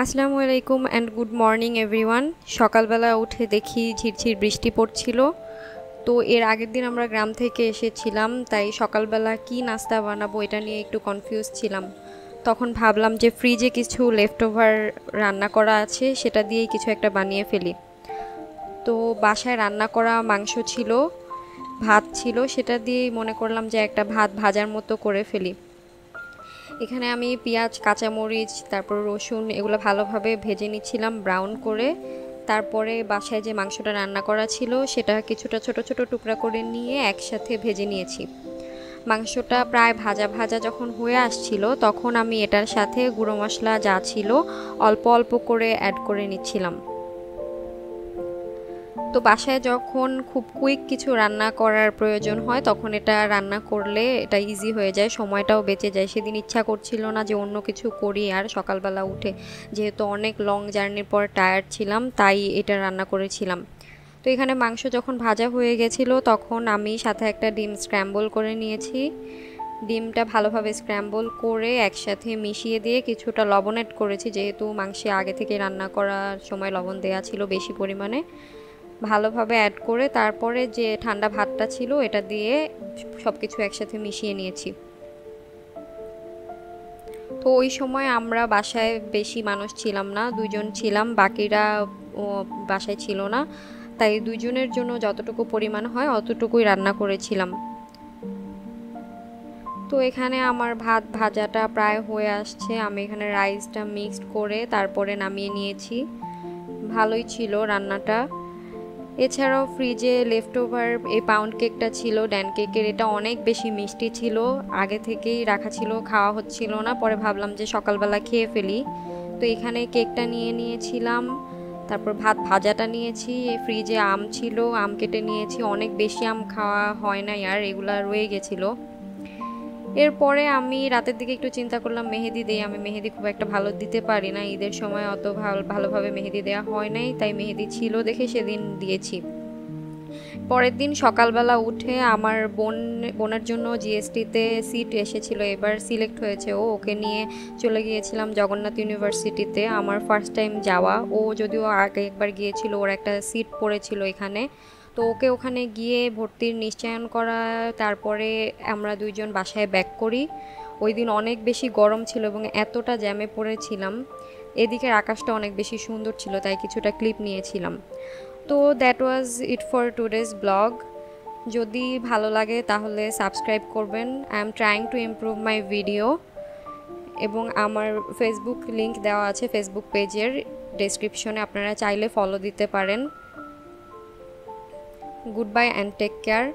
আসসালামু আলাইকুম and good morning everyone. সকালবেলা উঠে দেখি ঝিরঝির বৃষ্টি পড়ছিল। তো এর আগের দিন আমরা গ্রাম থেকে এসেছিলাম, তাই সকালবেলা কি নাস্তা বানাবো এটা নিয়ে একটু কনফিউজ ছিলাম। তখন ভাবলাম যে ফ্রিজে কিছু লেফট ওভার রান্না করা আছে, সেটা দিয়েই কিছু একটা বানিয়ে ফেলি। তো বাসায় রান্না করা মাংস ছিল, ভাত ছিল, সেটা দিয়েই মনে করলাম যে একটা ভাত ভাজার মতো করে ফেলি। এখানে আমি পেঁয়াজ, কাঁচামরিচ, তারপর রসুন এগুলো ভালোভাবে ভেজে নিচ্ছিলাম ব্রাউন করে। তারপরে বাসায় যে মাংসটা রান্না করা ছিল সেটা কিছুটা ছোট ছোট টুকরা করে নিয়ে একসাথে ভেজে নিয়েছি। মাংসটা প্রায় ভাজা ভাজা যখন হয়ে আসছিল তখন আমি এটার সাথে গুঁড়ো মশলা যা ছিল অল্প অল্প করে অ্যাড করে নিচ্ছিলাম। তো বাসায় যখন খুব কুইক কিছু রান্না করার প্রয়োজন হয় তখন এটা রান্না করলে এটা ইজি হয়ে যায়, সময়টাও বেঁচে যায়। সেদিন ইচ্ছা করছিল না যে অন্য কিছু করি, আর সকালবেলা উঠে যেহেতু অনেক লং জার্নির পর টায়ার্ড ছিলাম তাই এটা রান্না করেছিলাম। তো এখানে মাংস যখন ভাজা হয়ে গেছিলো তখন আমি সাথে একটা ডিম স্ক্র্যাম্বল করে নিয়েছি। ডিমটা ভালোভাবে স্ক্র্যাম্বল করে একসাথে মিশিয়ে দিয়ে কিছুটা লবণ অ্যাড করেছি, যেহেতু মাংসে আগে থেকে রান্না করার সময় লবণ দেওয়া ছিল বেশি পরিমাণে। ভালোভাবে অ্যাড করে তারপরে যে ঠান্ডা ভাতটা ছিল এটা দিয়ে সব কিছু একসাথে মিশিয়ে নিয়েছি। তো ওই সময় আমরা বাসায় বেশি মানুষ ছিলাম না, দুইজন ছিলাম, বাকিরা বাসায় ছিল না, তাই দুইজনের জন্য যতটুকু পরিমাণ হয় অতটুকুই রান্না করেছিলাম। তো এখানে আমার ভাত ভাজাটা প্রায় হয়ে আসছে, আমি এখানে রাইসটা মিক্সড করে তারপরে নামিয়ে নিয়েছি। ভালোই ছিল রান্নাটা। এছাড়াও ফ্রিজে লেফট ওভার এই পাউন্ড কেকটা ছিল ড্যান কেকের, এটা অনেক বেশি মিষ্টি ছিল, আগে থেকেই রাখা ছিল, খাওয়া হচ্ছিল না, পরে ভাবলাম যে সকালবেলা খেয়ে ফেলি। তো এখানে কেকটা নিয়ে নিয়েছিলাম, তারপর ভাত ভাজাটা নিয়েছি, ফ্রিজে আম ছিল, আম কেটে নিয়েছি, অনেক বেশি আম খাওয়া হয় না আর এগুলা রয়ে গেছিলো। এরপরে আমি রাতের দিকে একটু চিন্তা করলাম মেহেদি দেই, আমি মেহেদি খুব একটা ভালো দিতে পারি না, ঈদের সময় অত ভালোভাবে মেহেদি দেওয়া হয় নাই, তাই মেহেদি ছিল দেখে সেদিন দিয়েছি। পরের দিন সকালবেলা উঠে আমার বোনের জন্য জিএসটিতে সিট এসেছিল, এবার সিলেক্ট হয়েছে ও, ওকে নিয়ে চলে গিয়েছিলাম জগন্নাথ ইউনিভার্সিটিতে। আমার ফার্স্ট টাইম যাওয়া, ও যদিও আগে একবার গিয়েছিল, ওর একটা সিট পড়েছিল এখানে। তো ওকে ওখানে গিয়ে ভর্তির নিশ্চয়ন করা, তারপরে আমরা দুইজন বাসায় ব্যাক করি। ওই দিন অনেক বেশি গরম ছিল এবং এতটা জ্যামে পড়েছিলাম, এদিকের আকাশটা অনেক বেশি সুন্দর ছিল, তাই কিছুটা ক্লিপ নিয়েছিলাম। তো that was it for today's blog. যদি ভালো লাগে তাহলে সাবস্ক্রাইব করবেন। I am trying to improve my video, এবং আমার ফেসবুক লিংক দেওয়া আছে ফেসবুক পেজের ডেসক্রিপশনে, আপনারা চাইলে ফলো দিতে পারেন। Goodbye and take care.